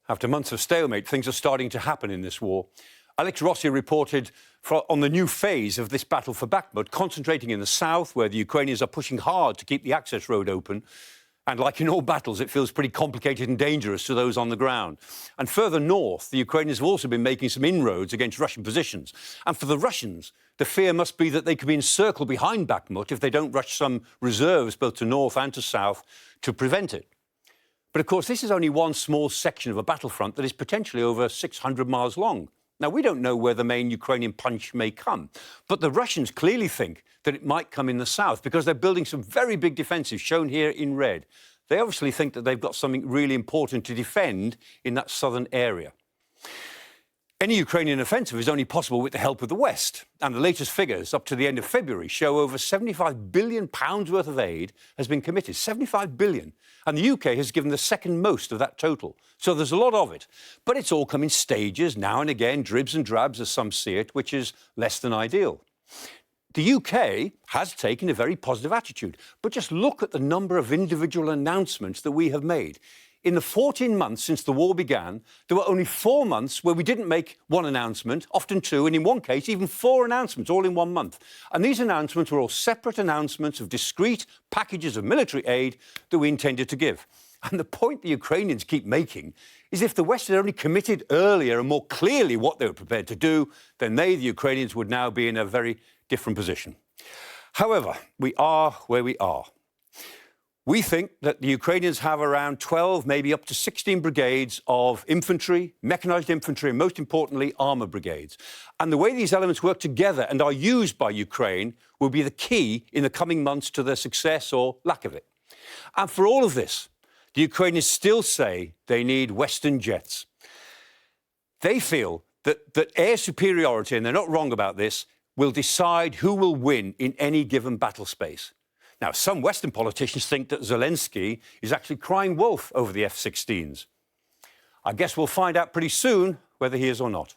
After months of stalemate, things are starting to happen in this war. Alex Rossi reported on the new phase of this battle for Bakhmut, concentrating in the south, where the Ukrainians are pushing hard to keep the access road open. And like in all battles, it feels pretty complicated and dangerous to those on the ground. And further north, the Ukrainians have also been making some inroads against Russian positions. And for the Russians, the fear must be that they could be encircled behind Bakhmut if they don't rush some reserves both to north and to south to prevent it. But of course, this is only one small section of a battlefront that is potentially over 600 miles long. Now, we don't know where the main Ukrainian punch may come, but the Russians clearly think that it might come in the south because they're building some very big defences, shown here in red. They obviously think that they've got something really important to defend in that southern area. Any Ukrainian offensive is only possible with the help of the West, and the latest figures up to the end of February show over £75 billion worth of aid has been committed. £75 billion. And the UK has given the second most of that total. So there's a lot of it. But it's all come in stages, now and again, dribs and drabs, as some see it, which is less than ideal. The UK has taken a very positive attitude. But just look at the number of individual announcements that we have made. In the 14 months since the war began, there were only 4 months where we didn't make one announcement, often two, and in one case, even 4 announcements, all in 1 month. And these announcements were all separate announcements of discrete packages of military aid that we intended to give. And the point the Ukrainians keep making is if the West had only committed earlier and more clearly what they were prepared to do, then they, the Ukrainians, would now be in a very different position. However, we are where we are. We think that the Ukrainians have around 12, maybe up to 16 brigades of infantry, mechanised infantry, and most importantly, armour brigades. And the way these elements work together and are used by Ukraine will be the key in the coming months to their success or lack of it. And for all of this, the Ukrainians still say they need Western jets. They feel that air superiority, and they're not wrong about this, will decide who will win in any given battle space. Now, some Western politicians think that Zelensky is actually crying wolf over the F-16s. I guess we'll find out pretty soon whether he is or not.